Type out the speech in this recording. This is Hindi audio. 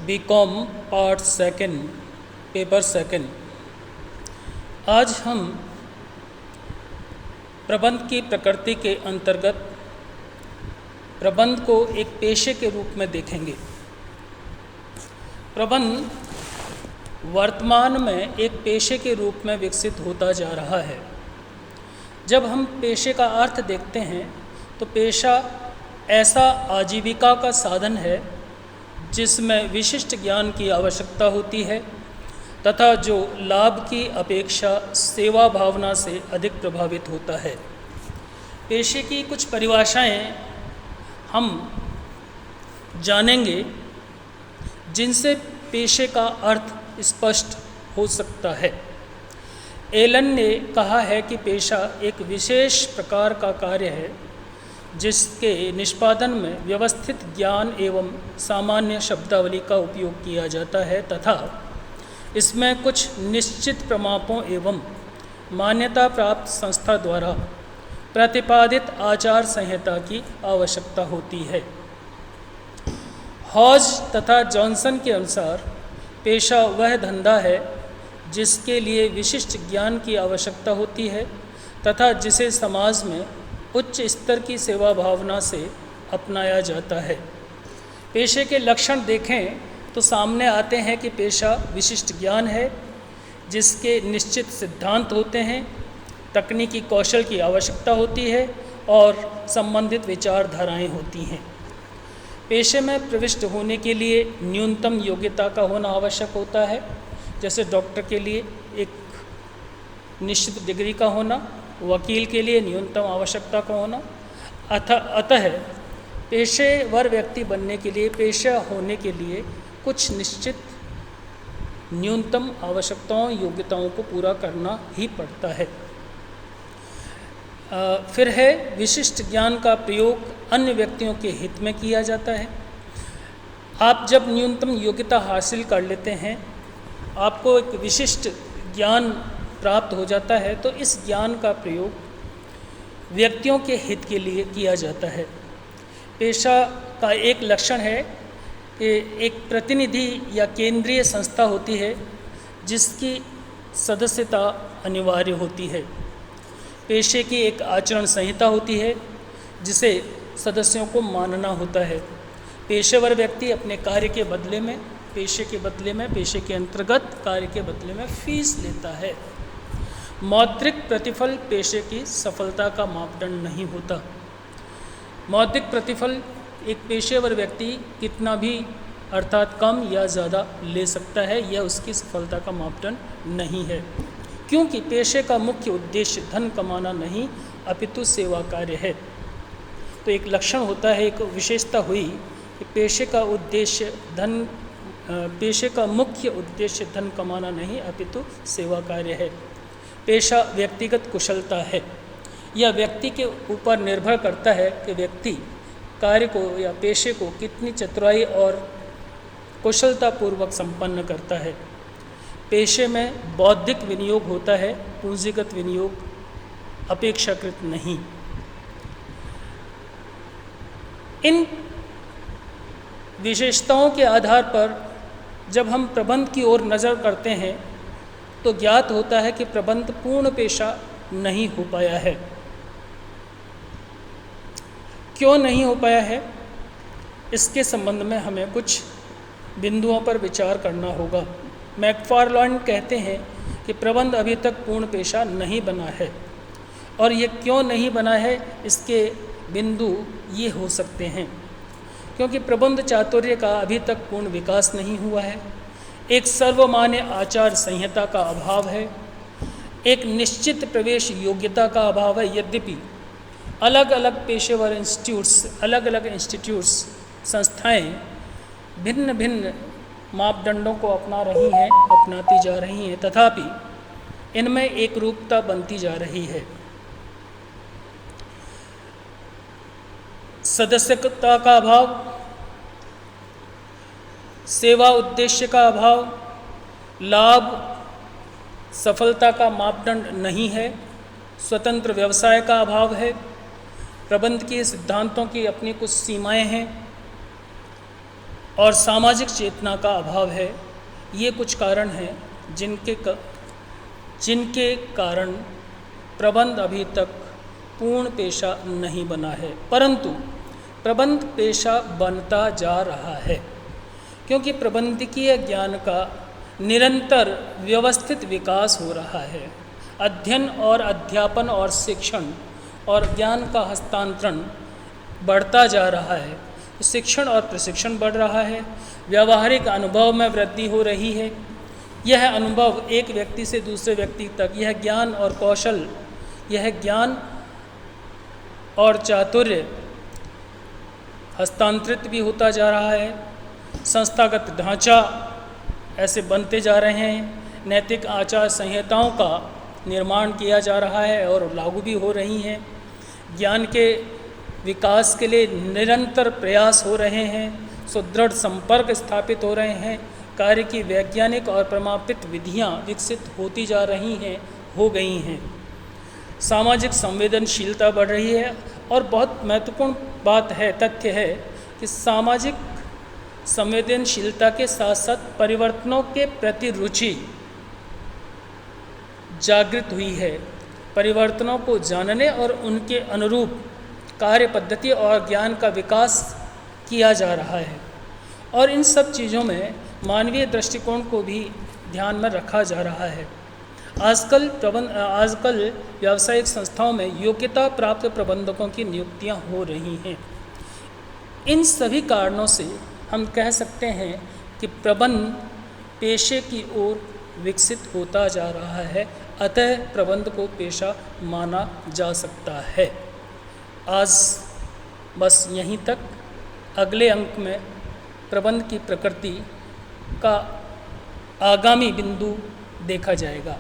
BCom part second paper second. आज हम प्रबंध की प्रकृति के अंतर्गत प्रबंध को एक पेशे के रूप में देखेंगे। प्रबंध वर्तमान में एक पेशे के रूप में विकसित होता जा रहा है। जब हम पेशे का अर्थ देखते हैं तो पेशा ऐसा आजीविका का साधन है जिसमें विशिष्ट ज्ञान की आवश्यकता होती है तथा जो लाभ की अपेक्षा सेवा भावना से अधिक प्रभावित होता है। पेशे की कुछ परिभाषाएं हम जानेंगे जिनसे पेशे का अर्थ स्पष्ट हो सकता है। एलन ने कहा है कि पेशा एक विशेष प्रकार का कार्य है जिसके निष्पादन में व्यवस्थित ज्ञान एवं सामान्य शब्दावली का उपयोग किया जाता है तथा इसमें कुछ निश्चित प्रमापों एवं मान्यता प्राप्त संस्था द्वारा प्रतिपादित आचार संहिता की आवश्यकता होती है। हॉज तथा जॉनसन के अनुसार पेशा वह धंधा है जिसके लिए विशिष्ट ज्ञान की आवश्यकता होती है तथा जिसे समाज में उच्च स्तर की सेवा भावना से अपनाया जाता है। पेशे के लक्षण देखें तो सामने आते हैं कि पेशा विशिष्ट ज्ञान है जिसके निश्चित सिद्धांत होते हैं, तकनीकी कौशल की आवश्यकता होती है और संबंधित विचारधाराएं होती हैं। पेशे में प्रविष्ट होने के लिए न्यूनतम योग्यता का होना आवश्यक होता है, जैसे डॉक्टर के लिए एक निश्चित डिग्री का होना, वकील के लिए न्यूनतम आवश्यकता का होना। अतः पेशेवर व्यक्ति बनने के लिए, पेशा होने के लिए कुछ निश्चित न्यूनतम आवश्यकताओं योग्यताओं को पूरा करना ही पड़ता है। फिर है विशिष्ट ज्ञान का प्रयोग अन्य व्यक्तियों के हित में किया जाता है। आप जब न्यूनतम योग्यता हासिल कर लेते हैं, आपको एक विशिष्ट ज्ञान प्राप्त हो जाता है, तो इस ज्ञान का प्रयोग व्यक्तियों के हित के लिए किया जाता है। पेशा का एक लक्षण है कि एक प्रतिनिधि या केंद्रीय संस्था होती है जिसकी सदस्यता अनिवार्य होती है। पेशे की एक आचरण संहिता होती है जिसे सदस्यों को मानना होता है। पेशेवर व्यक्ति अपने कार्य के बदले में, पेशे के अंतर्गत कार्य के बदले में फीस लेता है। मौद्रिक प्रतिफल पेशे की सफलता का मापदंड नहीं होता। मौद्रिक प्रतिफल एक पेशेवर व्यक्ति कितना भी अर्थात कम या ज़्यादा ले सकता है, यह उसकी सफलता का मापदंड नहीं है, क्योंकि पेशे का मुख्य उद्देश्य धन कमाना नहीं अपितु सेवा कार्य है। तो एक लक्षण होता है, एक विशेषता हुई कि पेशे का मुख्य उद्देश्य धन कमाना नहीं अपितु सेवा कार्य है। पेशा व्यक्तिगत कुशलता है। यह व्यक्ति के ऊपर निर्भर करता है कि व्यक्ति कार्य को या पेशे को कितनी चतुराई और कुशलतापूर्वक संपन्न करता है। पेशे में बौद्धिक विनियोग होता है, पूंजीगत विनियोग अपेक्षाकृत नहीं। इन विशेषताओं के आधार पर जब हम प्रबंध की ओर नज़र करते हैं तो ज्ञात होता है कि प्रबंध पूर्ण पेशा नहीं हो पाया है। क्यों नहीं हो पाया है, इसके संबंध में हमें कुछ बिंदुओं पर विचार करना होगा। मैकफार्लैंड कहते हैं कि प्रबंध अभी तक पूर्ण पेशा नहीं बना है, और ये क्यों नहीं बना है, इसके बिंदु ये हो सकते हैं। क्योंकि प्रबंध चातुर्य का अभी तक पूर्ण विकास नहीं हुआ है, एक सर्वमान्य आचार संहिता का अभाव है, एक निश्चित प्रवेश योग्यता का अभाव है। यद्यपि अलग अलग पेशेवर इंस्टीट्यूट्स संस्थाएं भिन्न भिन्न मापदंडों को अपनाती जा रही हैं, तथापि इनमें एक रूपता बनती जा रही है। सदस्यता का अभाव, सेवा उद्देश्य का अभाव, लाभ सफलता का मापदंड नहीं है, स्वतंत्र व्यवसाय का अभाव है, प्रबंध के सिद्धांतों की अपनी कुछ सीमाएं हैं, और सामाजिक चेतना का अभाव है। ये कुछ कारण हैं जिनके कारण प्रबंध अभी तक पूर्ण पेशा नहीं बना है, परंतु प्रबंध पेशा बनता जा रहा है, क्योंकि प्रबंधकीय ज्ञान का निरंतर व्यवस्थित विकास हो रहा है। अध्ययन और अध्यापन और शिक्षण और ज्ञान का हस्तांतरण बढ़ता जा रहा है। शिक्षण और प्रशिक्षण बढ़ रहा है। व्यावहारिक अनुभव में वृद्धि हो रही है। यह अनुभव एक व्यक्ति से दूसरे व्यक्ति तक, यह ज्ञान और कौशल, यह ज्ञान और चातुर्य हस्तांतरित भी होता जा रहा है। संस्थागत ढांचा ऐसे बनते जा रहे हैं। नैतिक आचार संहिताओं का निर्माण किया जा रहा है और लागू भी हो रही हैं। ज्ञान के विकास के लिए निरंतर प्रयास हो रहे हैं। सुदृढ़ संपर्क स्थापित हो रहे हैं। कार्य की वैज्ञानिक और प्रमाणित विधियां विकसित होती जा रही हैं, हो गई हैं। सामाजिक संवेदनशीलता बढ़ रही है और बहुत महत्वपूर्ण बात है, तथ्य है कि सामाजिक संवेदनशीलता के साथ साथ परिवर्तनों के प्रति रुचि जागृत हुई है। परिवर्तनों को जानने और उनके अनुरूप कार्य पद्धति और ज्ञान का विकास किया जा रहा है, और इन सब चीज़ों में मानवीय दृष्टिकोण को भी ध्यान में रखा जा रहा है। आजकल व्यावसायिक संस्थाओं में योग्यता प्राप्त प्रबंधकों की नियुक्तियां हो रही हैं। इन सभी कारणों से हम कह सकते हैं कि प्रबंध पेशे की ओर विकसित होता जा रहा है, अतः प्रबंध को पेशा माना जा सकता है। आज बस यहीं तक। अगले अंक में प्रबंध की प्रकृति का आगामी बिंदु देखा जाएगा।